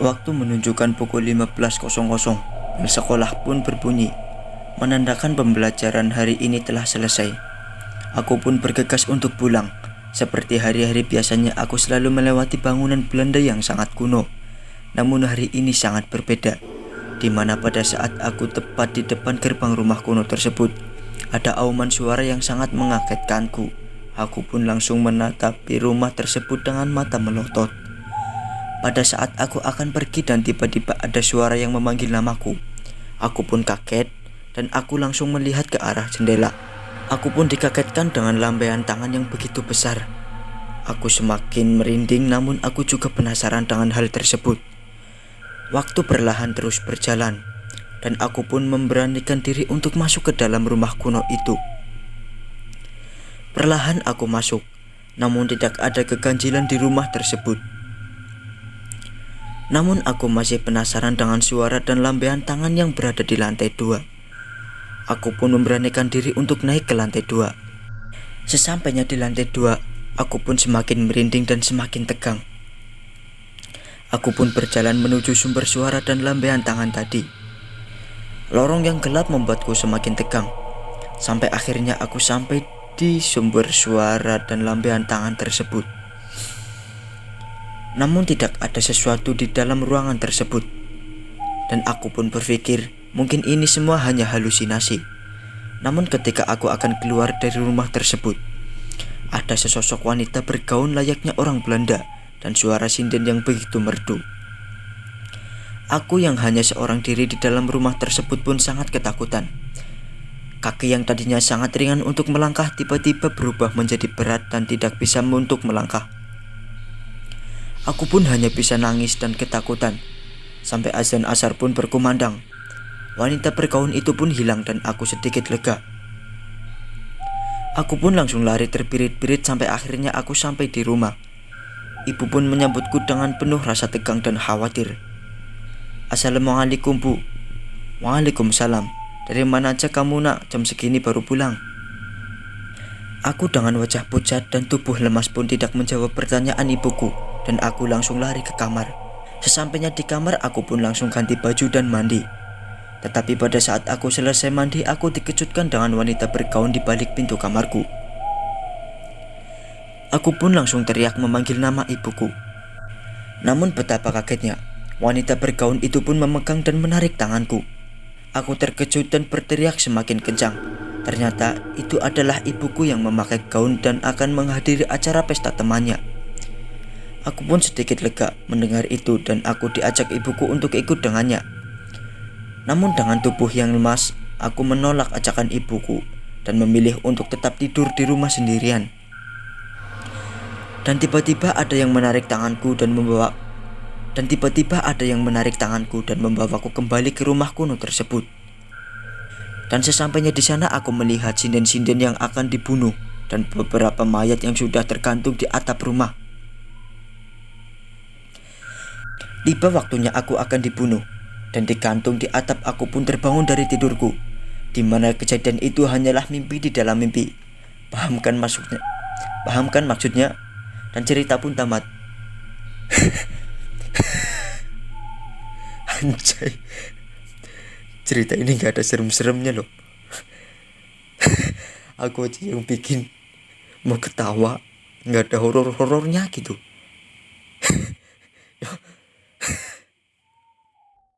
waktu menunjukkan pukul 15.00. Bel sekolah pun berbunyi, menandakan pembelajaran hari ini telah selesai. Aku pun bergegas untuk pulang. Seperti hari-hari biasanya, aku selalu melewati bangunan Belanda yang sangat kuno. Namun hari ini sangat berbeda, di mana pada saat aku tepat di depan gerbang rumah kuno tersebut, ada auman suara yang sangat mengagetkanku. Aku pun langsung menatapi rumah tersebut dengan mata melotot. Pada saat aku akan pergi dan tiba-tiba ada suara yang memanggil namaku. Aku pun kaget dan aku langsung melihat ke arah jendela. Aku pun dikagetkan dengan lambaian tangan yang begitu besar. Aku semakin merinding, namun aku juga penasaran dengan hal tersebut. Waktu perlahan terus berjalan dan aku pun memberanikan diri untuk masuk ke dalam rumah kuno itu. Perlahan aku masuk, namun tidak ada keganjilan di rumah tersebut. Namun aku masih penasaran dengan suara dan lambaian tangan yang berada di lantai 2. Aku pun memberanikan diri untuk naik ke lantai 2. Sesampainya di lantai 2, aku pun semakin merinding dan semakin tegang. Aku pun berjalan menuju sumber suara dan lambaian tangan tadi. Lorong yang gelap membuatku semakin tegang. Sampai akhirnya aku sampai di sumber suara dan lambaian tangan tersebut. Namun tidak ada sesuatu di dalam ruangan tersebut. Dan aku pun berpikir mungkin ini semua hanya halusinasi. Namun ketika aku akan keluar dari rumah tersebut, ada sesosok wanita bergaun layaknya orang Belanda dan suara sinden yang begitu merdu. Aku yang hanya seorang diri di dalam rumah tersebut pun sangat ketakutan. Kaki yang tadinya sangat ringan untuk melangkah tiba-tiba berubah menjadi berat dan tidak bisa untuk melangkah. Aku pun hanya bisa nangis dan ketakutan. Sampai azan asar pun berkumandang. Wanita bergaun itu pun hilang dan aku sedikit lega. Aku pun langsung lari terbirit-birit sampai akhirnya aku sampai di rumah. Ibu pun menyambutku dengan penuh rasa tegang dan khawatir. "Assalamualaikum, Bu." "Waalaikumsalam. Dari mana aja kamu, Nak? Jam segini baru pulang." Aku dengan wajah pucat dan tubuh lemas pun tidak menjawab pertanyaan ibuku. Dan aku langsung lari ke kamar. Sesampainya di kamar, aku pun langsung ganti baju dan mandi. Tetapi pada saat aku selesai mandi, aku dikejutkan dengan wanita bergaun di balik pintu kamarku. Aku pun langsung teriak memanggil nama ibuku. Namun betapa kagetnya, wanita bergaun itu pun memegang dan menarik tanganku. Aku terkejut dan berteriak semakin kencang. Ternyata itu adalah ibuku yang memakai gaun dan akan menghadiri acara pesta temannya. Aku pun sedikit lega mendengar itu dan aku diajak ibuku untuk ikut dengannya. Namun dengan tubuh yang lemas, aku menolak ajakan ibuku dan memilih untuk tetap tidur di rumah sendirian. Dan tiba-tiba ada yang menarik tanganku dan membawaku kembali ke rumah kuno tersebut. Dan sesampainya di sana aku melihat sinden-sinden yang akan dibunuh dan beberapa mayat yang sudah tergantung di atap rumah. Tiba waktunya aku akan dibunuh dan digantung di atap. Aku pun terbangun dari tidurku, di mana kejadian itu hanyalah mimpi di dalam mimpi. Pahamkan maksudnya, dan cerita pun tamat. Anjay, cerita ini gak ada serem-seremnya loh. Aku aja yang bikin mau ketawa, gak ada horor-horornya gitu.